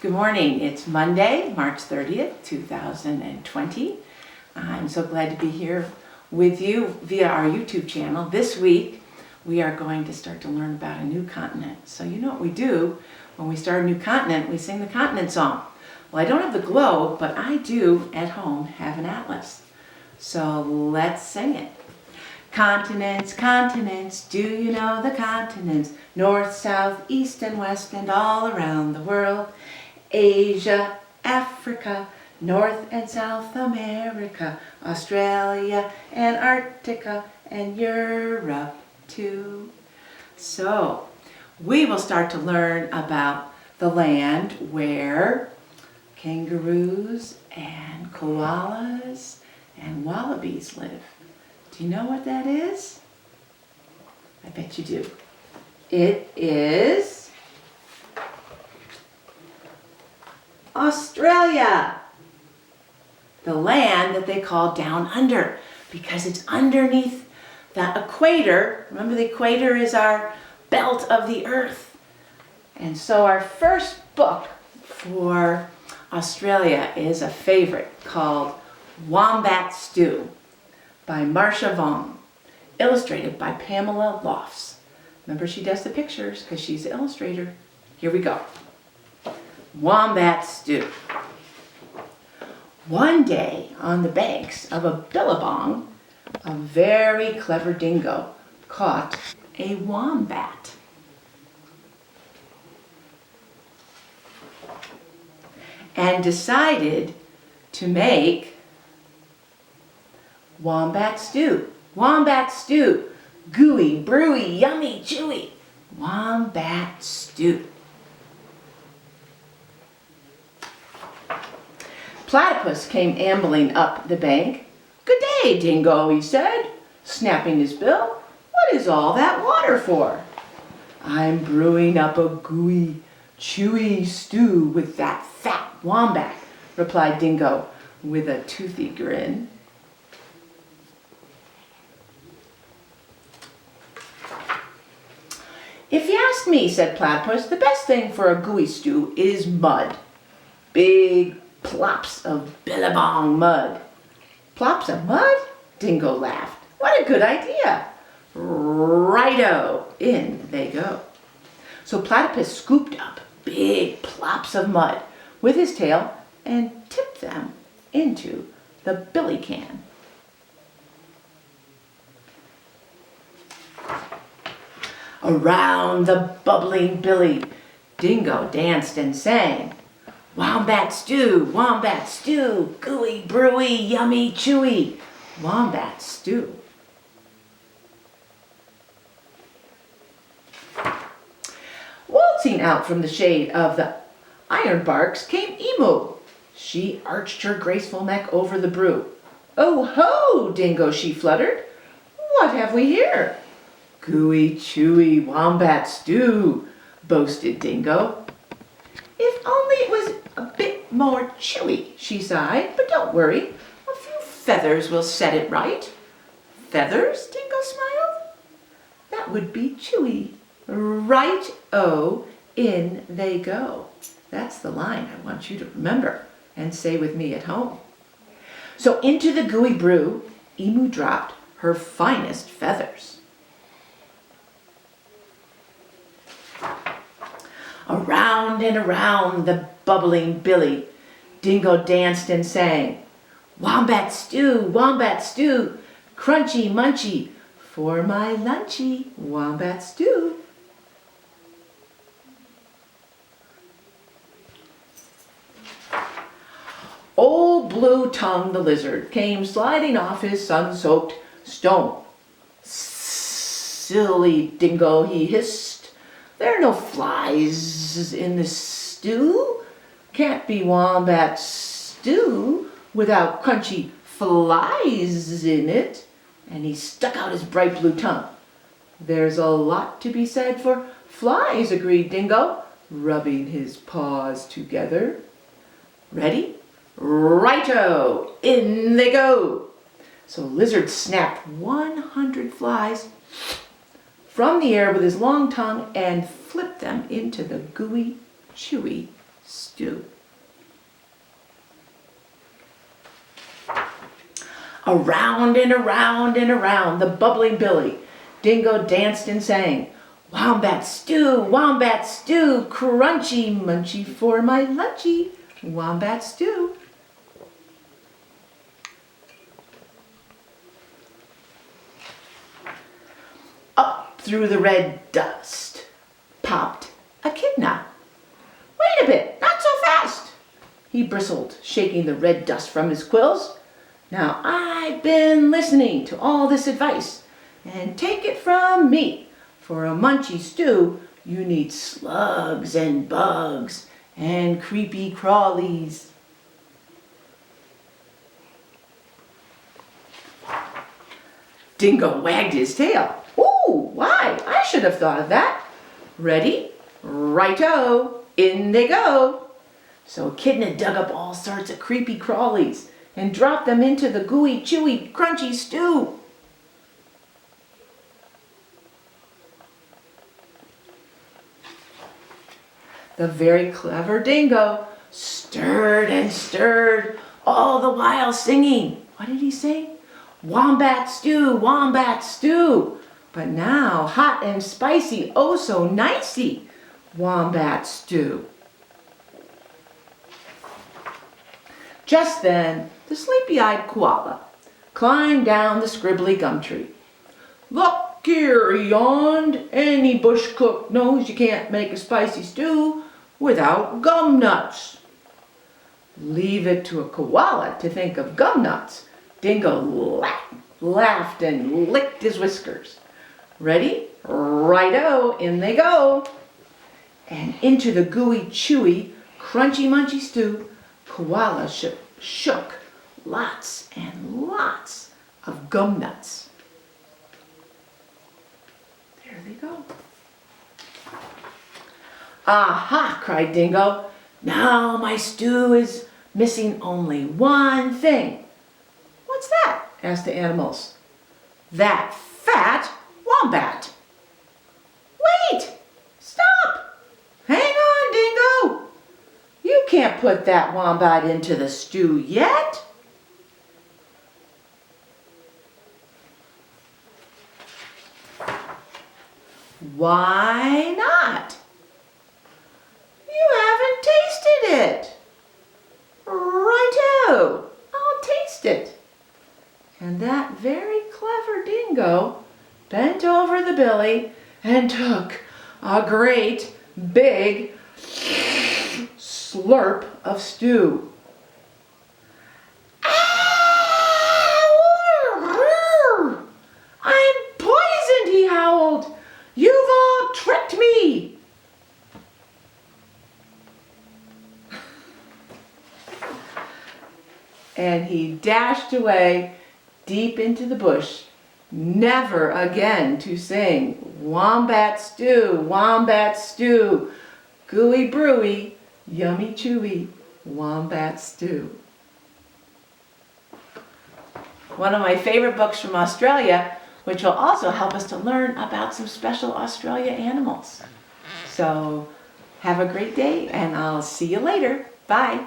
Good morning. It's Monday, March 30th, 2020. I'm so glad to be here with you via our YouTube channel. This week, we are going to start to learn about a new continent. So you know what we do when we start a new continent, we sing the continent song. Well, I don't have the globe, but I do at home have an atlas. So let's sing it. Continents, continents, do you know the continents? North, south, east, and west, and all around the world. Asia, Africa, North and South America, Australia, Antarctica, and Europe too. So, we will start to learn about the land where kangaroos and koalas and wallabies live. Do you know what that is? I bet you do. It is Australia, the land that they call down under because it's underneath the equator. Remember, the equator is our belt of the earth. And so our first book for Australia is a favorite called Wombat Stew by Marcia Vaughan, illustrated by Pamela Lofts. Remember, she does the pictures because she's the illustrator. Here we go. Wombat Stew. One day on the banks of a billabong, a very clever dingo caught a wombat. And decided to make wombat stew. Wombat stew. Gooey, brewy, yummy, chewy. Wombat stew. Platypus came ambling up the bank. "Good day, Dingo," he said, snapping his bill. "What is all that water for?" "I'm brewing up a gooey, chewy stew with that fat wombat," replied Dingo with a toothy grin. "If you ask me," said Platypus, "the best thing for a gooey stew is mud. Big plops of billabong mud." "Plops of mud?" Dingo laughed. "What a good idea." Righto, in they go. So Platypus scooped up big plops of mud with his tail and tipped them into the billy can. Around the bubbling billy, Dingo danced and sang. Wombat stew, gooey, brewy, yummy, chewy. Wombat stew. Waltzing out from the shade of the ironbarks came Emu. She arched her graceful neck over the brew. "Oh ho, Dingo," she fluttered. "What have we here?" "Gooey, chewy wombat stew," boasted Dingo. "If only it was a bit more chewy," she sighed, "but don't worry, a few feathers will set it right." "Feathers?" Dingo smiled. "That would be chewy." Right-o, in they go. That's the line I want you to remember and say with me at home. So into the gooey brew, Emu dropped her finest feathers. Around and around the bubbling billy, Dingo danced and sang. Wombat stew, crunchy munchy, for my lunchy, wombat stew. Old Blue Tongue the lizard came sliding off his sun-soaked stone. "Silly Dingo," he hissed, "there are no flies in this stew. Can't be wombat stew without crunchy flies in it." And he stuck out his bright blue tongue. "There's a lot to be said for flies," agreed Dingo, rubbing his paws together. "Ready? Righto, in they go." So Lizard snapped 100 flies from the air with his long tongue and flipped them into the gooey, chewy Stew. Around and around and around the bubbling billy, Dingo danced and sang, Wombat stew, wombat stew, crunchy munchy for my lunchy, wombat stew. Up through the red dust popped Echidna. Wait a bit, not so fast, he bristled, shaking the red dust from his quills. Now I've been listening to all this advice, and take it from me, for a munchy stew you need slugs and bugs and creepy crawlies. Dingo wagged his tail. Ooh, why, I should have thought of that. Ready? Righto, in they go. So Echidna dug up all sorts of creepy crawlies and dropped them into the gooey, chewy, crunchy stew. The very clever Dingo stirred and stirred, all the while singing. What did he say? Wombat stew, wombat stew. But now hot and spicy, oh so nicey, wombat stew. Just then, the sleepy-eyed koala climbed down the scribbly gum tree. Look here, he yawned, any bush cook knows you can't make a spicy stew without gum nuts. Leave it to a koala to think of gum nuts. Dingo laughed and licked his whiskers. Ready? Righto, in they go. And into the gooey, chewy, crunchy, munchy stew, koala shook lots and lots of gum nuts. There they go. Aha, cried Dingo. Now my stew is missing only one thing. What's that? Asked the animals. That fat wombat. Wait! Stop! Hang on, Dingo! You can't put that wombat into the stew yet. Why not? You haven't tasted it. Righto, I'll taste it. And that very clever Dingo bent over the billy and took a great big slurp of stew. I'm poisoned, he howled. You've all tricked me. And he dashed away deep into the bush, never again to sing wombat stew, gooey brewy, yummy chewy, wombat stew. One of my favorite books from Australia, which will also help us to learn about some special Australia animals. So have a great day, and I'll see you later. Bye.